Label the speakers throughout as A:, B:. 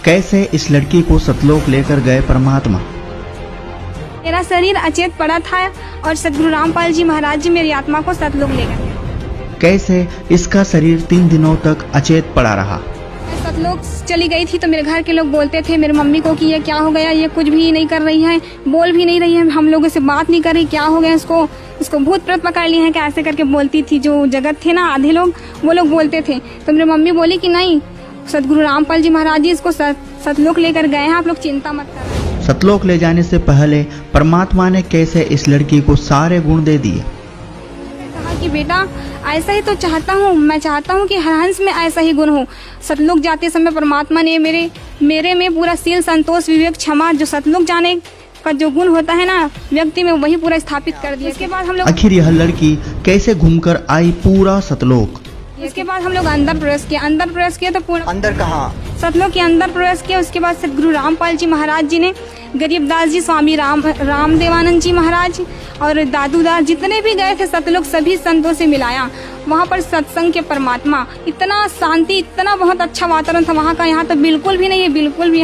A: कैसे इस लड़की को सतलोक लेकर गए परमात्मा।
B: मेरा शरीर अचेत पड़ा था और सदगुरु रामपाल जी महाराज जी मेरी आत्मा को सतलोक ले गए।
A: कैसे इसका शरीर 3 दिनों तक अचेत पड़ा रहा।
B: मैं सतलोक चली गई थी तो मेरे घर के लोग बोलते थे मेरी मम्मी को कि ये क्या हो गया, ये कुछ भी नहीं कर रही है, बोल भी नहीं रही है, हम लोगों से बात नहीं कर रही, क्या हो गया इसको भूत प्रेत पकड़ लिए हैं क्या, ऐसे करके बोलती थी। जो जगत थे ना आधे लोग, वो लोग बोलते थे। तो मेरी मम्मी बोली कि नहीं, सदगुरु रामपाल जी महाराज जी इसको सतलोक लेकर गए हैं, आप लोग चिंता मत करो।
A: सतलोक ले जाने से पहले परमात्मा ने कैसे इस लड़की को सारे गुण दे दिए।
B: कहा कि बेटा ऐसा ही तो चाहता हूँ, मैं चाहता हूँ कि हर हंस में ऐसा ही गुण हो। सतलोक जाते समय परमात्मा ने मेरे में पूरा शील, संतोष, विवेक, क्षमा, जो सतलोक जाने का जो गुण होता है ना व्यक्ति में, वही पूरा स्थापित कर दिया। इसके बाद हम लोग
A: आखिर यह लड़की कैसे घूमकर आई पूरा सतलोक।
B: इसके बाद हम लोग अंदर प्रवेश किया तो पूर्ण
C: अंदर कहाँ?
B: सतलोक के अंदर प्रवेश किया। उसके बाद सदगुरु रामपाल जी महाराज जी ने गरीबदास जी, स्वामी रामदेवानंद जी महाराज और दादू दास जितने भी गए थे सतलोक, सभी संतों से मिलाया। वहाँ पर सत्संग के परमात्मा, इतना शांति, इतना बहुत अच्छा वातावरण था वहाँ का। यहाँ तो बिल्कुल भी नहीं है, बिल्कुल भी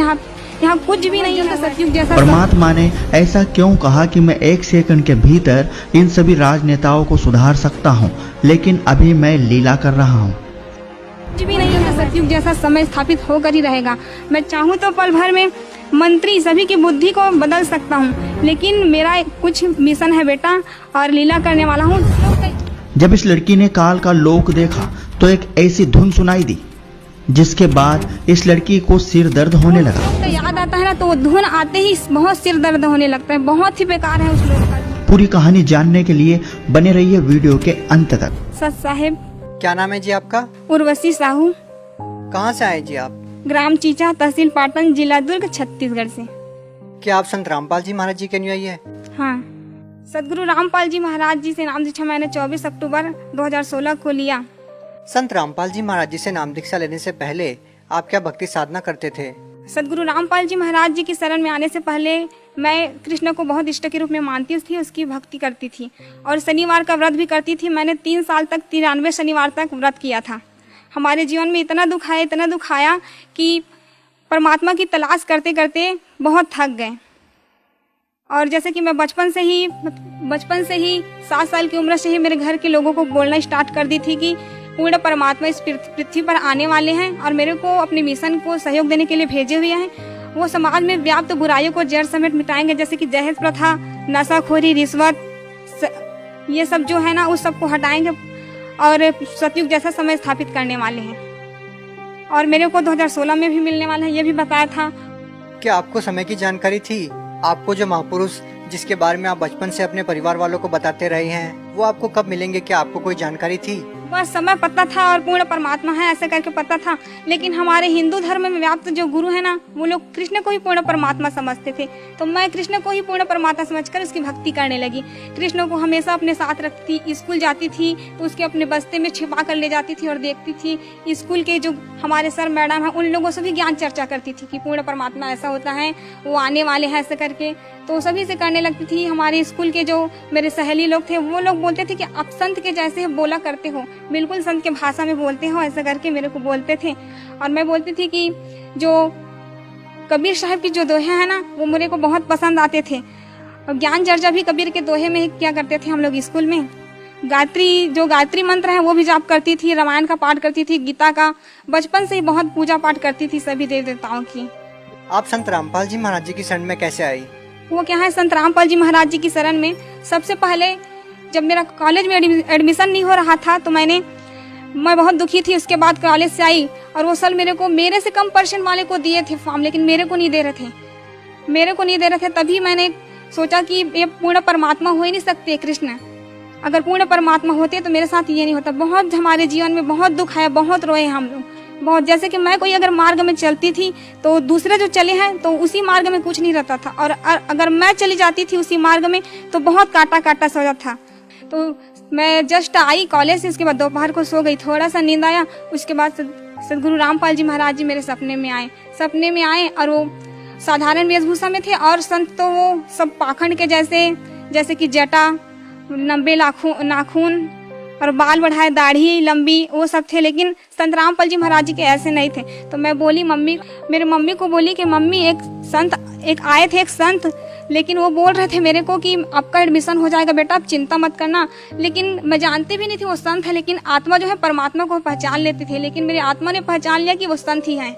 B: यहाँ कुछ भी नहीं है सतयुग जैसा।
A: परमात्मा ने ऐसा क्यों कहा कि मैं 1 सेकंड के भीतर इन सभी राजनेताओं को सुधार सकता हूँ, लेकिन अभी मैं लीला कर रहा हूँ।
B: कुछ भी नहीं है, सतयुग जैसा समय स्थापित होकर ही रहेगा। मैं चाहूँ तो पल भर में मंत्री सभी की बुद्धि को बदल सकता हूँ, लेकिन मेरा कुछ मिशन है बेटा और लीला करने वाला हूँ।
A: जब इस लड़की ने काल का लोक देखा तो एक ऐसी धुन सुनाई दी जिसके बाद इस लड़की को सिर दर्द होने लगा।
B: तो याद आता है ना, तो वो धुन आते ही बहुत सिर दर्द होने लगता है, बहुत ही बेकार है उस लोग का।
A: पूरी कहानी जानने के लिए बने रहिए वीडियो के अंत तक।
B: सच साहेब।
C: क्या नाम है जी आपका?
B: उर्वशी साहू।
C: कहाँ से आए जी आप?
B: ग्राम चीचा, तहसील पाटन, जिला दुर्ग, छत्तीसगढ़ से।
C: क्या आप संत रामपाल जी महाराज जी के अनुयायी है?
B: हाँ, सदगुरु रामपाल जी महाराज जी से नाम दीक्षा मैंने 24 अक्टूबर 2016 को लिया।
C: संत रामपाल जी महाराज जी से नाम दीक्षा लेने से पहले आप क्या भक्ति साधना करते थे?
B: सदगुरु रामपाल जी महाराज जी की शरण में आने से पहले मैं कृष्ण को बहुत इष्ट के रूप में मानती थी, उसकी भक्ति करती थी और शनिवार का व्रत भी करती थी। मैंने 3 साल तक 93 शनिवार तक व्रत किया था। हमारे जीवन में इतना दुख आया कि परमात्मा की तलाश करते करते बहुत थक गए। और जैसे कि मैं बचपन से ही 7 साल की उम्र से ही मेरे घर के लोगों को बोलना स्टार्ट कर दी थी कि पूर्ण परमात्मा इस पृथ्वी पर आने वाले हैं और मेरे को अपने मिशन को सहयोग देने के लिए भेजे हुए हैं। वो समाज में व्याप्त बुराइयों को जड़ समेत मिटाएंगे, जैसे कि दहेज प्रथा, नशाखोरी, रिश्वत, ये सब जो है ना उस सब को हटाएंगे और सतयुग जैसा समय स्थापित करने वाले हैं। और मेरे को 2016 में भी मिलने वाला है, ये भी बताया था।
C: क्या आपको समय की जानकारी थी? आपको जो महापुरुष जिसके बारे में आप बचपन से अपने परिवार वालों को बताते रहे हैं, वो आपको कब मिलेंगे? क्या आपको कोई जानकारी थी?
B: बस समय पता था और पूर्ण परमात्मा है ऐसे करके पता था। लेकिन हमारे हिंदू धर्म में व्याप्त जो गुरु है ना, वो लोग कृष्ण को ही पूर्ण परमात्मा समझते थे, तो मैं कृष्ण को ही पूर्ण परमात्मा समझकर उसकी भक्ति करने लगी। कृष्ण को हमेशा अपने साथ रखती थी, स्कूल जाती थी तो उसके अपने बस्ते में छिपा कर ले जाती थी और देखती थी। स्कूल के जो हमारे सर मैडम है उन लोगों से भी ज्ञान चर्चा करती थी कि पूर्ण परमात्मा ऐसा होता है, वो आने वाले हैं ऐसे करके, तो सभी से करने लगती थी। हमारे स्कूल के जो मेरे सहेली लोग थे वो लोग बोलते थे कि आप संत के जैसे बोला करते हो, बिल्कुल संत के भाषा में बोलते हो, ऐसा करके मेरे को बोलते थे। और मैं बोलती थी कि जो कबीर साहब की जो दोहे हैं ना वो मेरे को बहुत पसंद आते थे। और ज्ञान चर्चा भी कबीर के दोहे में क्या करते थे हम लोग स्कूल में। गायत्री मंत्र है वो भी जाप करती थी, रामायण का पाठ करती थी, गीता का, बचपन से ही बहुत पूजा पाठ करती थी सभी देव देवताओं की।
C: आप संत रामपाल जी महाराज जी की शरण में कैसे आई?
B: वो क्या है, संत रामपाल जी महाराज जी की शरण में सबसे पहले जब मेरा कॉलेज में एडमिशन नहीं हो रहा था तो मैं बहुत दुखी थी। उसके बाद कॉलेज से आई और वो सर मेरे से कम परसेंट वाले को दिए थे फॉर्म, लेकिन मेरे को नहीं दे रहे थे। तभी मैंने सोचा कि ये पूर्ण परमात्मा हो ही नहीं सकते कृष्ण, अगर पूर्ण परमात्मा होते तो मेरे साथ ये नहीं होता। बहुत हमारे जीवन में बहुत दुख आया, बहुत रोए हम लोग बहुत। जैसे कि मैं कोई अगर मार्ग में चलती थी तो दूसरे जो चले हैं तो उसी मार्ग में कुछ नहीं रहता था, और अगर मैं चली जाती थी उसी मार्ग में तो बहुत काटा सा हो था। तो मैं जस्ट आई कॉलेज से, उसके बाद दोपहर को सो गई, थोड़ा सा नींद आया। उसके बाद सदगुरु रामपाल जी महाराज जी मेरे सपने में आए और वो साधारण वेशभूषा में थे और संत तो वो सब पाखंड के जैसे कि जटा, 90 नाखून, और बाल बढ़ाए, दाढ़ी लंबी, वो सब थे। लेकिन संत रामपाल जी महाराज जी के ऐसे नहीं थे। तो मैं बोली मेरे मम्मी को बोली कि मम्मी एक आए थे एक संत, लेकिन वो बोल रहे थे मेरे को कि आपका एडमिशन हो जाएगा बेटा, आप चिंता मत करना। लेकिन मैं जानती भी नहीं थी वो संत है, लेकिन आत्मा जो है परमात्मा को पहचान लेती थी। लेकिन मेरी आत्मा ने पहचान लिया कि वो संत ही हैं।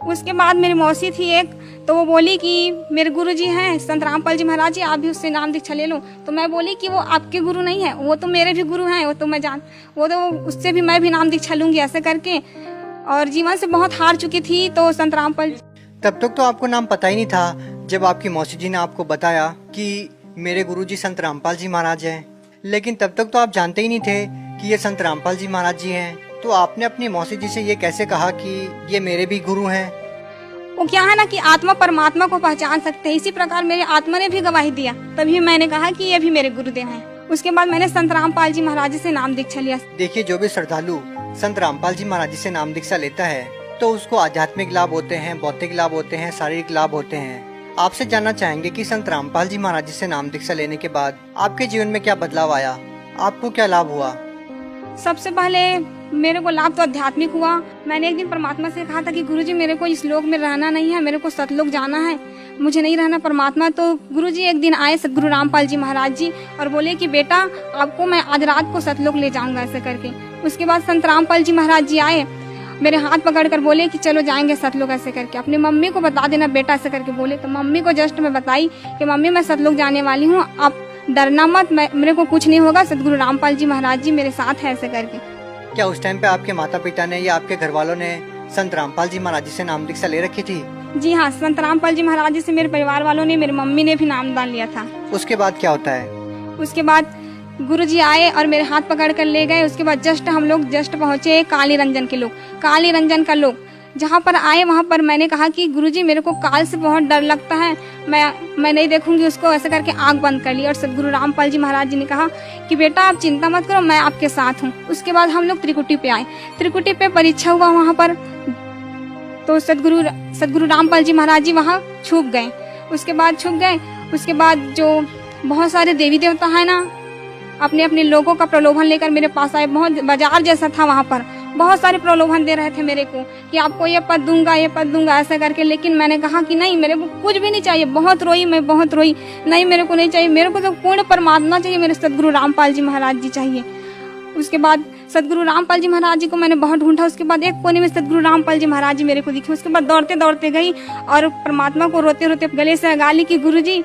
B: उसके बाद मेरी मौसी थी एक, तो वो बोली कि मेरे गुरु जी हैं संत रामपाल जी महाराज जी, आप भी उससे नाम दीक्षा ले लो। तो मैं बोली कि वो आपके गुरु नहीं है, वो तो मेरे भी गुरु हैं, वो तो उससे भी मैं भी नाम दीक्षा लूंगी ऐसे करके। और जीवन से बहुत हार चुकी थी। तो संत रामपाल,
C: तब तक तो आपको नाम पता ही नहीं था जब आपकी मौसी जी ने आपको बताया कि मेरे गुरुजी संत रामपाल जी महाराज हैं। लेकिन तब तक तो आप जानते ही नहीं थे कि ये संत रामपाल जी महाराज जी हैं। तो आपने अपनी मौसी जी से ये कैसे कहा कि ये मेरे भी गुरु हैं?
B: वो क्या है ना कि आत्मा परमात्मा को पहचान सकते हैं, इसी प्रकार मेरी आत्मा ने भी गवाही दिया। तभी मैंने कहा कि ये भी मेरे गुरुदेव हैं। उसके बाद मैंने संत रामपाल जी महाराज जी से नाम दीक्षा लिया।
C: देखिए, जो भी श्रद्धालु संत रामपाल जी महाराज जी से नाम दीक्षा लेता है तो उसको आध्यात्मिक लाभ होते हैं, भौतिक लाभ होते हैं, शारीरिक लाभ होते हैं। आपसे जानना चाहेंगे कि संत रामपाल जी महाराज जी से नाम दीक्षा लेने के बाद आपके जीवन में क्या बदलाव आया, आपको क्या लाभ हुआ?
B: सबसे पहले मेरे को लाभ तो आध्यात्मिक हुआ। मैंने एक दिन परमात्मा से कहा था कि गुरुजी मेरे को इस लोक में रहना नहीं है, मेरे को सतलोक जाना है, मुझे नहीं रहना परमात्मा। तो गुरुजी एक दिन आए सदगुरु रामपाल जी महाराज जी और बोले कि बेटा आपको मैं आज रात को सतलोक ले जाऊंगा ऐसे करके। उसके बाद संत रामपाल जी महाराज जी आए, मेरे हाथ पकड़कर बोले कि चलो जाएंगे सतलोक ऐसे करके, अपनी मम्मी को बता देना बेटा ऐसे करके बोले। तो मम्मी को जस्ट मैं बताई कि मम्मी मैं सतलोक जाने वाली हूँ, आप डरना मत, मेरे को कुछ नहीं होगा, सदगुरु रामपाल जी महाराज जी मेरे साथ है ऐसे करके।
C: क्या उस टाइम पे आपके माता पिता ने या आपके घर वालों ने संत रामपाल जी महाराज जी से नाम दीक्षा ले रखी थी?
B: जी हाँ, संत रामपाल जी महाराज जी से मेरे परिवार वालों ने, मेरी मम्मी ने भी नामदान लिया था।
C: उसके बाद क्या होता है?
B: उसके बाद गुरुजी आए और मेरे हाथ पकड़ कर ले गए। उसके बाद हम लोग पहुंचे काली रंजन का लोग जहाँ पर आए वहाँ पर मैंने कहा कि गुरुजी मेरे को काल से बहुत डर लगता है, मैं नहीं देखूंगी उसको ऐसे करके आंख बंद कर ली। और सदगुरु रामपाल जी महाराज जी ने कहा कि बेटा आप चिंता मत करो, मैं आपके साथ हूँ। उसके बाद हम लोग त्रिकुटी पे आए, त्रिकुटी पे परीक्षा हुआ वहाँ पर। तो सदगुरु रामपाल जी महाराज जी वहाँ छुप गए। उसके बाद जो बहुत सारे देवी देवता है ना, अपने अपने लोगों का प्रलोभन लेकर मेरे पास आए। बहुत बाजार जैसा था वहाँ पर, बहुत सारे प्रलोभन दे रहे थे मेरे को कि आपको ये पद दूंगा ऐसा करके। लेकिन मैंने कहा कि नहीं, मेरे को कुछ भी नहीं चाहिए। बहुत रोई, नहीं मेरे को नहीं चाहिए, मेरे को तो पूर्ण परमात्मा चाहिए, मेरे सदगुरु रामपाल जी महाराज जी चाहिए। उसके बाद सदगुरु रामपाल जी महाराज जी को मैंने बहुत ढूंढा। उसके बाद एक कोने में सदगुरु रामपाल जी महाराज जी मेरे को दिखे। उसके बाद दौड़ते दौड़ते गई और परमात्मा को रोते रोते गले से लगा ली कि गुरुजी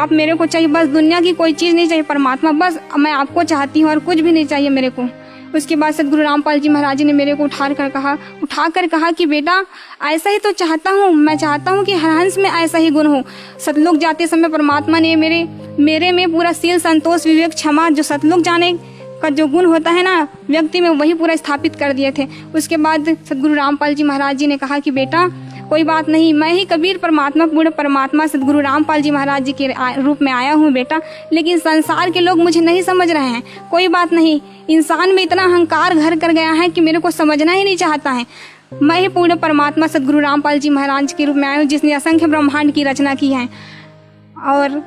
B: आप मेरे को चाहिए, बस दुनिया की कोई चीज नहीं चाहिए, परमात्मा बस मैं आपको चाहती हूँ और कुछ भी नहीं चाहिए मेरे को। उसके बाद सदगुरु रामपाल जी महाराज जी ने मेरे को उठा कर कहा कि बेटा ऐसा ही तो चाहता हूँ, मैं चाहता हूँ कि हर हंस में ऐसा ही गुण हो। सतलोक जाते समय परमात्मा ने मेरे में पूरा शील, संतोष, विवेक, क्षमा, जो सतलोक जाने का जो गुण होता है ना व्यक्ति में, वही पूरा स्थापित कर दिए थे। उसके बाद सदगुरु रामपाल जी महाराज जी ने कहा कि बेटा कोई बात नहीं, मैं ही कबीर परमात्मा, पूर्ण परमात्मा सदगुरु रामपाल जी महाराज जी के रूप में आया हूँ बेटा, लेकिन संसार के लोग मुझे नहीं समझ रहे हैं। कोई बात नहीं, इंसान में इतना अहंकार घर कर गया है कि मेरे को समझना ही नहीं चाहता है। मैं ही पूर्ण परमात्मा सदगुरु रामपाल जी महाराज के रूप में आया हूँ, जिसने असंख्य ब्रह्मांड की रचना की है। और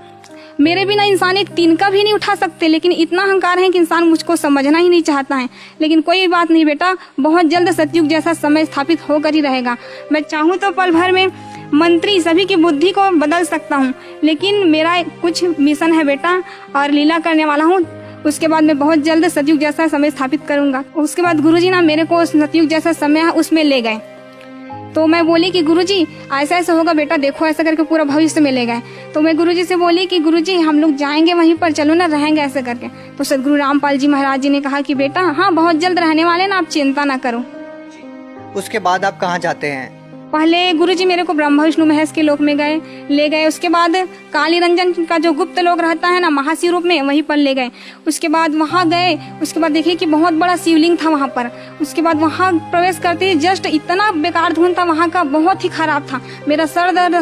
B: मेरे बिना इंसान एक तिनका भी नहीं उठा सकते, लेकिन इतना अहंकार है कि इंसान मुझको समझना ही नहीं चाहता है। लेकिन कोई बात नहीं बेटा, बहुत जल्द सतयुग जैसा समय स्थापित होकर ही रहेगा। मैं चाहूँ तो पल भर में मंत्री सभी की बुद्धि को बदल सकता हूँ, लेकिन मेरा कुछ मिशन है बेटा और लीला करने वाला हूँ। उसके बाद मैं बहुत जल्द सतयुग जैसा समय स्थापित करूंगा। उसके बाद गुरुजी ना मेरे को सतयुग जैसा समय है उसमें ले गए। तो मैं बोली कि गुरुजी ऐसा होगा बेटा, देखो ऐसा करके पूरा भविष्य में ले गए। तो मैं गुरुजी से बोली कि गुरुजी हम लोग जाएंगे वहीं पर, चलो ना रहेंगे ऐसे करके। तो सदगुरु रामपाल जी महाराज जी ने कहा कि बेटा हाँ बहुत जल्द रहने वाले ना, आप चिंता ना करो।
C: उसके बाद आप कहाँ जाते हैं?
B: पहले गुरुजी मेरे को ब्रह्मा विष्णु महेश के लोक में ले गए। उसके बाद काली रंजन का जो गुप्त लोक रहता है ना महाशिव रूप में, वहीं पर ले गए। उसके बाद वहाँ गए, उसके बाद देखिए कि बहुत बड़ा शिवलिंग था वहाँ पर। उसके बाद वहाँ प्रवेश करते ही जस्ट इतना बेकार धुन था वहाँ का, बहुत ही खराब था, मेरा सर दर्द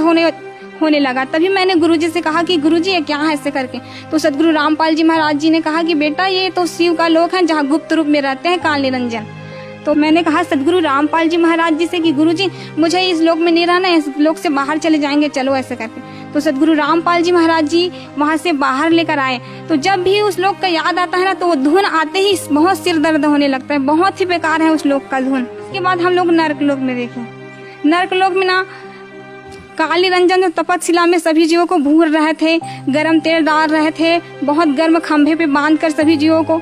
B: होने लगा। तभी मैंने गुरुजी से कहा कि गुरुजी ये क्या है ऐसे करके। तो सदगुरु रामपाल जी महाराज जी ने कहा कि बेटा ये तो शिव का लोक है जहाँ गुप्त रूप में रहते हैं काली रंजन। तो मैंने कहा सदगुरु रामपाल जी महाराज जी से कि गुरुजी मुझे इस लोक में नहीं रहना है, इस लोक से बाहर चले जाएंगे, चलो ऐसे करके। तो सदगुरु रामपाल जी महाराज जी वहाँ से बाहर लेकर आए। तो जब भी उस लोक का याद आता है ना, तो वो धुन आते ही बहुत सिर दर्द होने लगता है, बहुत ही बेकार है उस लोक का धुन। उसके बाद हम लोग नर्क लोक में देखे। नर्क लोक में ना काली रंजन जो तपतशिला में सभी जीवों को भूर रहे थे, गर्म तेल डाल रहे थे, बहुत गर्म खंभे पे बांध कर सभी जीवों को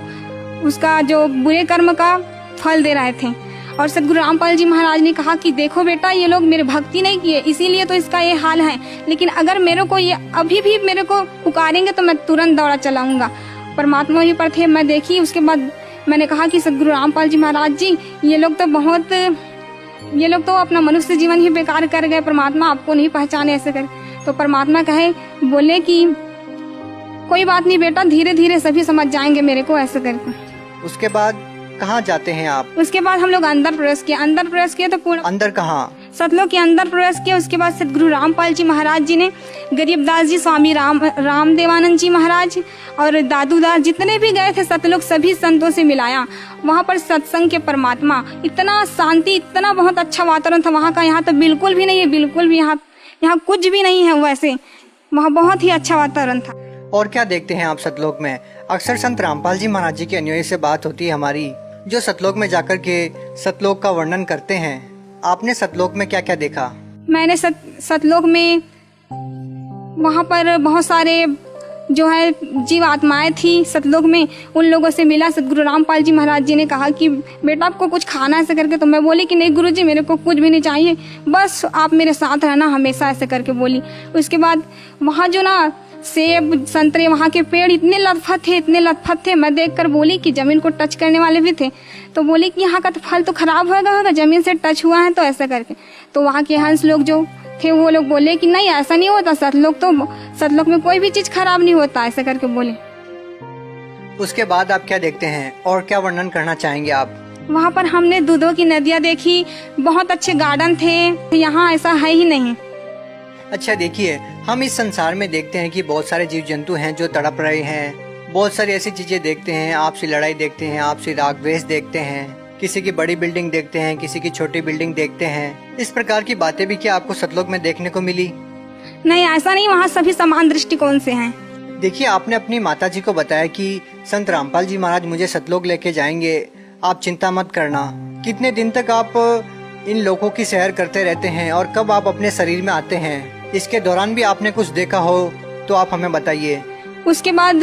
B: उसका जो बुरे कर्म का फल दे रहे थे। और सदगुरु रामपाल जी महाराज ने कहा कि देखो बेटा, ये लोग मेरे भक्ति नहीं किए, इसीलिए तो इसका ये हाल है, लेकिन अगर मेरे को ये अभी भी मेरे को पुकारेंगे तो मैं तुरंत दौड़ा चलाऊंगा। परमात्मा ही पर थे, मैं देखी। उसके बाद मैंने कहा कि सदगुरु रामपाल जी महाराज जी, ये लोग तो अपना मनुष्य जीवन ही बेकार कर गए, परमात्मा आपको नहीं पहचाने ऐसे कर। तो परमात्मा बोले कि कोई बात नहीं बेटा, धीरे धीरे सभी समझ जाएंगे मेरे को ऐसे करके।
C: उसके बाद कहाँ जाते हैं आप?
B: उसके बाद हम लोग अंदर प्रवेश किए तो पूर्ण
C: अंदर कहाँ?
B: सतलोक के अंदर प्रवेश किया। उसके बाद सदगुरु रामपाल जी महाराज जी ने गरीबदास जी, स्वामी रामदेवानंद जी महाराज और दादूदास जितने भी गए थे सतलोक, सभी संतों से मिलाया। वहाँ पर सत्संग के परमात्मा, इतना शांति, इतना बहुत अच्छा वातावरण था वहाँ का। यहाँ तो बिल्कुल भी नहीं है, बिल्कुल भी यहाँ कुछ भी नहीं है वैसे। वहाँ बहुत ही अच्छा वातावरण था।
C: और क्या देखते हैं आप सतलोक में? अक्सर संत रामपाल जी महाराज जी के अनुयायी से बात होती है हमारी, जो सतलोक में जाकर के सतलोक का वर्णन करते हैं। आपने सतलोक में क्या क्या देखा?
B: मैंने सतलोक में वहाँ पर बहुत सारे जो है जीव आत्माएं थी सतलोक में, उन लोगों से मिला। सदगुरु रामपाल जी महाराज जी ने कहा कि बेटा आपको कुछ खाना ऐसे करके। तो मैं बोली कि नहीं गुरुजी, मेरे को कुछ भी नहीं चाहिए, बस आप मेरे साथ रहना हमेशा ऐसे करके बोली। उसके बाद वहाँ जो ना सेब संतरे, वहाँ के पेड़ इतने लतफत थे, मैं देखकर बोली कि जमीन को टच करने वाले भी थे। तो बोली कि यहाँ का तो फल तो खराब होगा, जमीन से टच हुआ है तो ऐसा करके। तो वहाँ के हंस लोग जो थे वो लोग बोले कि नहीं ऐसा नहीं होता, सतलोक में कोई भी चीज खराब नहीं होता ऐसा करके बोले।
C: उसके बाद आप क्या देखते हैं और क्या वर्णन करना चाहेंगे आप?
B: वहाँ पर हमने दूधों की नदियाँ देखी, बहुत अच्छे गार्डन थे, यहाँ ऐसा है ही नहीं।
C: अच्छा देखिए, हम इस संसार में देखते हैं कि बहुत सारे जीव जंतु हैं जो तड़प रहे हैं, बहुत सारी ऐसी चीजें देखते हैं, आपसी लड़ाई देखते हैं, आपसी राग द्वेष देखते हैं, किसी की बड़ी बिल्डिंग देखते हैं, किसी की छोटी बिल्डिंग देखते हैं। इस प्रकार की बातें भी क्या आपको सतलोक में देखने को मिली?
B: नहीं, ऐसा नहीं, वहाँ सभी समान दृष्टिकोण से हैं।
C: देखिए, आपने अपनी माता जी को बताया कि संत रामपाल जी महाराज मुझे सतलोक लेके जाएंगे, आप चिंता मत करना। कितने दिन तक आप इन लोगों की सैर करते रहते हैं और कब आप अपने शरीर में आते हैं? इसके दौरान भी आपने कुछ देखा हो तो आप हमें बताइए।
B: उसके बाद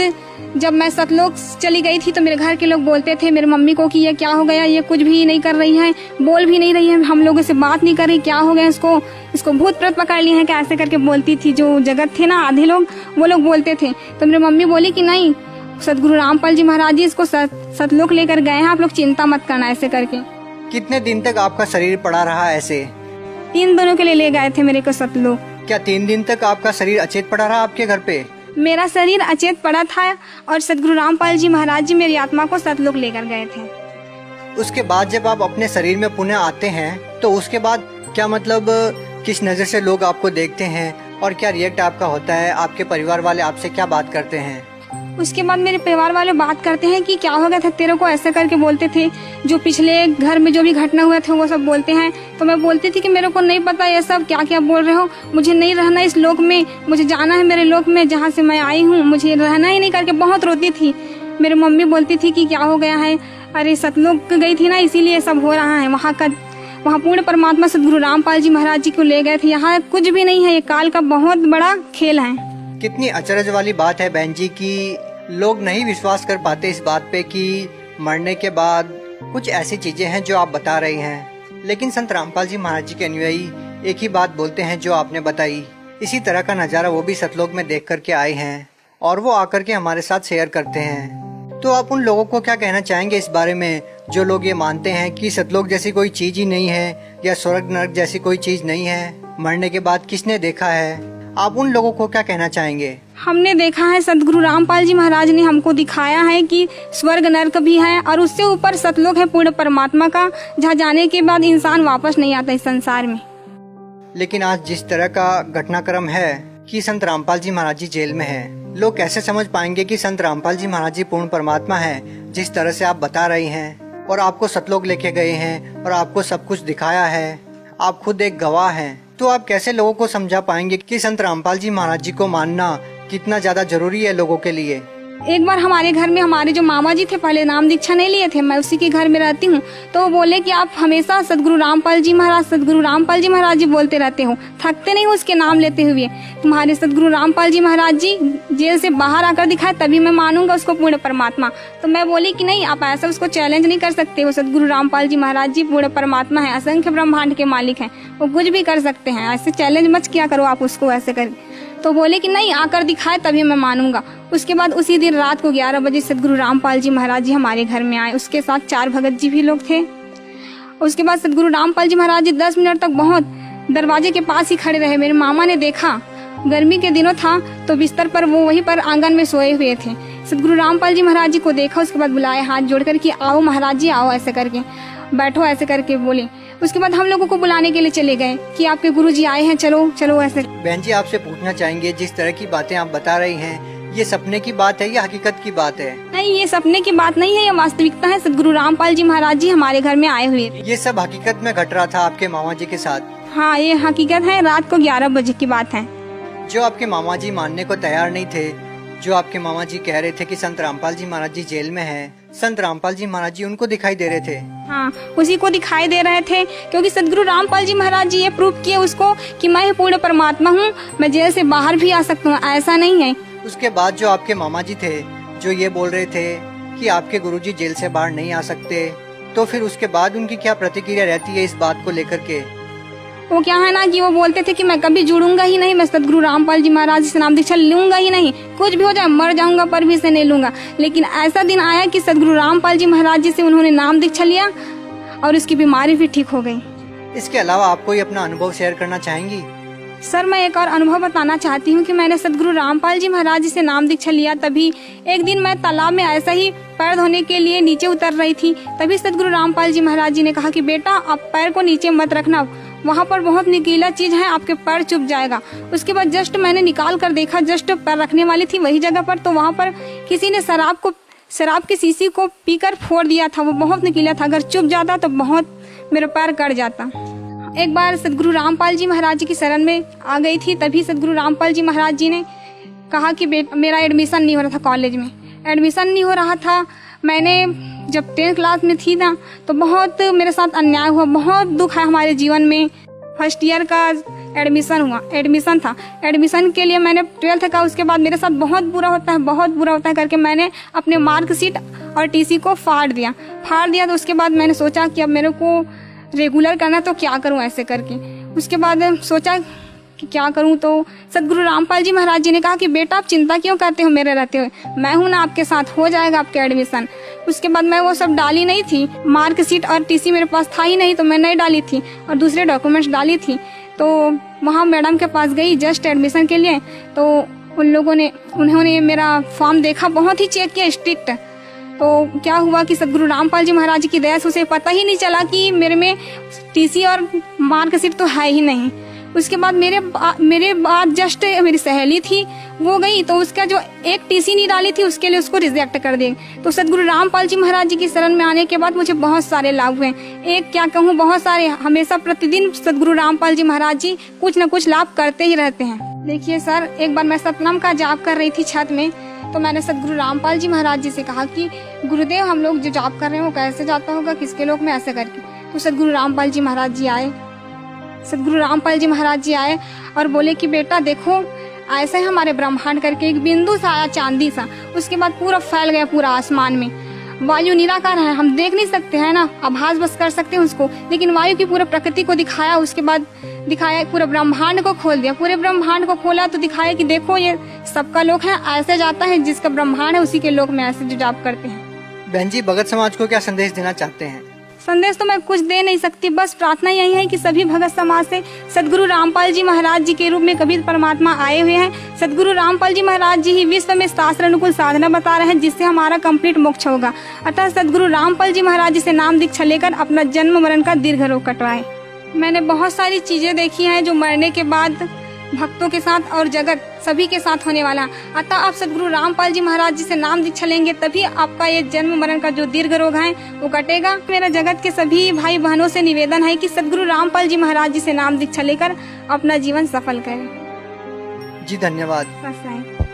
B: जब मैं सतलोक चली गई थी तो मेरे घर के लोग बोलते थे मेरे मम्मी को कि ये क्या हो गया, ये कुछ भी नहीं कर रही है, बोल भी नहीं रही है, हम लोगों से बात नहीं कर रही, क्या हो गया इसको भूत प्रेत पकड़ लिए हैं क्या, ऐसे करके बोलती थी। जो जगत थे ना आधे लोग, वो लोग बोलते थे। तो मेरी मम्मी बोली कि नहीं, सदगुरु रामपाल जी महाराज जी इसको सतलोक लेकर गए हैं, आप लोग चिंता मत करना ऐसे करके।
C: कितने दिन तक आपका शरीर पड़ा रहा ऐसे?
B: 3 दिनों के लिए ले गए थे मेरे को सतलोक।
C: क्या 3 दिन तक आपका शरीर अचेत पड़ा रहा आपके घर पे?
B: मेरा शरीर अचेत पड़ा था और सदगुरु रामपाल जी महाराज जी मेरी आत्मा को सतलोक लेकर गए थे।
C: उसके बाद जब आप अपने शरीर में पुनः आते हैं तो उसके बाद क्या मतलब किस नजर से लोग आपको देखते हैं और क्या रिएक्ट आपका होता है? आपके परिवार वाले आपसे क्या बात करते हैं?
B: उसके बाद मेरे परिवार वाले बात करते हैं कि क्या हो गया था तेरे को, ऐसे करके बोलते थे। जो पिछले घर में जो भी घटना हुआ था वो सब बोलते हैं। तो मैं बोलती थी कि मेरे को नहीं पता ये सब क्या क्या बोल रहे हो, मुझे नहीं रहना इस लोक में, मुझे जाना है मेरे लोक में जहाँ से मैं आई हूँ, मुझे रहना ही नहीं, करके बहुत रोती थी। मेरी मम्मी बोलती थी कि क्या हो गया है, अरे सतलोक गई थी ना इसीलिए सब हो रहा है। वहाँ पूर्ण परमात्मा सदगुरु रामपाल जी महाराज जी को ले गए थे, यहाँ कुछ भी नहीं है, ये काल का बहुत बड़ा खेल है।
C: कितनी अचरज वाली बात है बहन जी कि लोग नहीं विश्वास कर पाते इस बात पे कि मरने के बाद कुछ ऐसी चीजें हैं जो आप बता रही हैं, लेकिन संत रामपाल जी महाराज जी के अनुयायी एक ही बात बोलते हैं जो आपने बताई। इसी तरह का नज़ारा वो भी सतलोक में देख करके आए हैं और वो आकर के हमारे साथ शेयर करते हैं। तो आप उन लोगों को क्या कहना चाहेंगे इस बारे में जो लोग ये मानते हैं कि सतलोक जैसी कोई चीज ही नहीं है या स्वर्ग नरक जैसी कोई चीज नहीं है, मरने के बाद किसने देखा है? आप उन लोगों को क्या कहना चाहेंगे?
B: हमने देखा है, सदगुरु रामपाल जी महाराज ने हमको दिखाया है कि स्वर्ग नरक भी है और उससे ऊपर सतलोक है पूर्ण परमात्मा का, जहाँ जाने के बाद इंसान वापस नहीं आता इस संसार में।
C: लेकिन आज जिस तरह का घटनाक्रम है कि संत रामपाल जी महाराज जी जेल में है, लोग कैसे समझ पाएंगे कि संत रामपाल जी महाराज जी पूर्ण परमात्मा है जिस तरह से आप बता रही हैं? और आपको सतलोक लेके गए हैं और आपको सब कुछ दिखाया है, आप खुद एक गवाह हैं, तो आप कैसे लोगों को समझा पाएंगे कि संत रामपाल जी महाराज जी को मानना कितना ज्यादा जरूरी है लोगों के लिए।
B: एक बार हमारे घर में हमारे जो मामा जी थे, पहले नाम दीक्षा नहीं लिए थे, मैं उसी के घर में रहती हूँ, तो वो बोले कि आप हमेशा सदगुरु रामपाल जी महाराज, सदगुरु रामपाल जी महाराज जी बोलते रहते हो, थकते नहीं हो उसके नाम लेते हुए। तुम्हारे सदगुरु रामपाल जी महाराज जी जेल से बाहर आकर दिखाए तभी मैं मानूंगा उसको पूर्ण परमात्मा। तो मैं बोली कि नहीं, आप ऐसा उसको चैलेंज नहीं कर सकते हो। सदगुरु रामपाल जी महाराज जी पूर्ण परमात्मा है, असंख्य ब्रह्मांड के मालिक हैं, वो कुछ भी कर सकते हैं, ऐसे चैलेंज मत किया करो आप उसको ऐसे कर। तो बोले कि नहीं, आकर दिखाए तभी मैं मानूंगा। उसके बाद उसी दिन रात को 11 बजे सदगुरु रामपाल जी महाराज जी हमारे घर में आए, उसके साथ 4 भगत जी भी लोग थे। उसके बाद सदगुरु रामपाल जी महाराज जी 10 मिनट तक बहुत दरवाजे के पास ही खड़े रहे। मेरे मामा ने देखा, गर्मी के दिनों था तो बिस्तर पर वो वहीं पर आंगन में सोए हुए थे। सदगुरु रामपाल जी महाराज जी को देखा, उसके बाद बुलाए हाथ जोड़कर कि आओ महाराज जी आओ, ऐसे करके बैठो, ऐसे करके बोले। उसके बाद हम लोगों को बुलाने के लिए चले गए कि आपके गुरुजी आए हैं, चलो चलो ऐसे।
C: बहन जी, आपसे पूछना चाहेंगे, जिस तरह की बातें आप बता रही हैं, ये सपने की बात है या हकीकत की बात है?
B: नहीं, ये सपने की बात नहीं है, ये वास्तविकता है। सदगुरु रामपाल जी महाराज जी हमारे घर में आए हुए थे।
C: ये सब हकीकत में घट रहा था आपके मामा जी के साथ?
B: हाँ, ये हकीकत है, रात को 11 बजे की बात है।
C: जो आपके मामा जी मानने को तैयार नहीं थे, जो आपके मामा जी कह रहे थे कि संत रामपाल जी महाराज जी जेल में हैं, संत रामपाल जी महाराज जी उनको दिखाई दे रहे थे?
B: हाँ, उसी को दिखाई दे रहे थे, क्योंकि सदगुरु रामपाल जी महाराज जी ये प्रूव किए उसको कि मैं ही पूर्ण परमात्मा हूँ, मैं जेल से बाहर भी आ सकता हूँ, ऐसा नहीं है।
C: उसके बाद जो आपके मामा जी थे, जो ये बोल रहे थे कि आपके गुरुजी जेल से बाहर नहीं आ सकते, तो फिर उसके बाद उनकी क्या प्रतिक्रिया रहती है इस बात को लेकर के?
B: वो क्या है ना कि वो बोलते थे कि मैं कभी जुड़ूंगा ही नहीं, मैं सदगुरु रामपाल जी महाराज से नाम दीक्षा लूंगा ही नहीं, कुछ भी हो जाए मर जाऊंगा पर भी इसे नहीं लूंगा। लेकिन ऐसा दिन आया कि सदगुरु रामपाल जी महाराज जी से उन्होंने नाम दीक्षा लिया और उसकी बीमारी भी ठीक हो गई।
C: इसके अलावा आप कोई अपना अनुभव शेयर करना चाहेंगी?
B: सर, मैं एक और अनुभव बताना चाहती हूँ कि मैंने सदगुरु रामपाल जी महाराज जी से नाम दीक्षा लिया। तभी एक दिन मैं तालाब में ऐसा ही पैर धोने के लिए नीचे उतर रही थी, तभी सदगुरु रामपाल जी महाराज जी ने कहा कि बेटा आप पैर को नीचे मत रखना, वहाँ पर बहुत नुकीला चीज है, आपके पैर चुभ जाएगा। उसके बाद जस्ट मैंने निकाल कर देखा, जस्ट पैर रखने वाली थी वही जगह पर, तो वहाँ पर किसी ने शराब की शीशी को पीकर फोड़ दिया था। वो बहुत नुकीला था, अगर चुभ जाता तो बहुत मेरा पैर कट जाता। एक बार सदगुरु रामपाल जी महाराज जी की शरण में आ गई थी, तभी सदगुरु रामपाल जी महाराज जी ने कहा कि मेरा एडमिशन नहीं हो रहा था, कॉलेज में एडमिशन नहीं हो रहा था। मैंने जब 10th क्लास में थी ना, तो बहुत मेरे साथ अन्याय हुआ, बहुत दुख है हमारे जीवन में। फर्स्ट ईयर का एडमिशन था, एडमिशन के लिए मैंने 12th का, उसके बाद मेरे साथ बहुत बुरा होता है करके मैंने अपने मार्कशीट और टीसी को फाड़ दिया। तो उसके बाद मैंने सोचा कि अब मेरे को रेगुलर करना, तो क्या करूं ऐसे करके। उसके बाद सोचा कि क्या करूं, तो सदगुरु रामपाल जी महाराज जी ने कहा कि बेटा आप चिंता क्यों करते हो मेरे रहते हुए, मैं हूं ना आपके साथ, हो जाएगा आपके एडमिशन। उसके बाद मैं वो सब डाली नहीं थी, मार्कशीट और टीसी मेरे पास था ही नहीं, तो मैं नहीं डाली थी और दूसरे डॉक्यूमेंट्स डाली थी। तो वहाँ मैडम के पास गई जस्ट एडमिशन के लिए, तो उन्होंने मेरा फॉर्म देखा, बहुत ही चेक किया स्ट्रिक्ट। तो क्या हुआ कि सदगुरु रामपाल जी महाराज की दया से उसे पता ही नहीं चला कि मेरे में टीसी और मार्कशीट तो है ही नहीं। उसके बाद मेरे बाद जस्ट मेरी सहेली थी, वो गई, तो उसका जो एक टीसी नहीं डाली थी उसके लिए उसको रिजेक्ट कर दिए। तो सदगुरु रामपाल जी महाराज जी की शरण में आने के बाद मुझे बहुत सारे लाभ हुए, एक क्या कहूँ, बहुत सारे। हमेशा प्रतिदिन सदगुरु रामपाल जी महाराज जी कुछ न कुछ लाभ करते ही रहते हैं। देखिए सर, एक बार मैं सतनाम का जाप कर रही थी छत में, तो मैंने सदगुरु रामपाल जी महाराज जी से कहा कि गुरुदेव हम लोग जो जाप कर रहे हैं वो कैसे जाता होगा, किसके लोक में, ऐसे करके। तो सदगुरु रामपाल जी महाराज जी आए और बोले कि बेटा देखो ऐसे ही हमारे ब्रह्मांड करके एक बिंदु सा आया, चांदी सा, उसके बाद पूरा फैल गया पूरा आसमान में। वायु निराकार है, हम देख नहीं सकते हैं ना, आभास बस कर सकते हैं उसको, लेकिन वायु की पूरा प्रकृति को दिखाया। उसके बाद दिखाया पूरा ब्रह्मांड को खोल दिया, पूरे ब्रह्मांड को खोला तो दिखाया कि देखो ये सबका लोक है, ऐसे जाता है जिसका ब्रह्मांड है उसी के लोक में ऐसे जो जाप करते हैं।
C: बहन जी, भगत समाज को क्या संदेश देना चाहते हैं?
B: संदेश तो मैं कुछ दे नहीं सकती, बस प्रार्थना यही है कि सभी भगत समाज से सदगुरु रामपाल जी महाराज जी के रूप में कबीर परमात्मा आए हुए हैं। सदगुरु रामपाल जी महाराज जी ही विश्व में शास्त्र अनुकूल साधना बता रहे हैं, जिससे हमारा कंप्लीट मोक्ष होगा। अतः सदगुरु रामपाल जी महाराज जी से नाम दीक्षा लेकर अपना जन्म मरण का दीर्घ रोग कटवाए। मैंने बहुत सारी चीजें देखी हैं जो मरने के बाद भक्तों के साथ और जगत सभी के साथ होने वाला। अतः आप सदगुरु रामपाल जी महाराज जी से नाम दीक्षा लेंगे तभी आपका ये जन्म मरण का जो दीर्घ रोग है वो कटेगा। मेरा जगत के सभी भाई बहनों से निवेदन है कि सदगुरु रामपाल जी महाराज जी से नाम दीक्षा लेकर अपना जीवन सफल करें।
C: जी धन्यवाद।
B: बस है।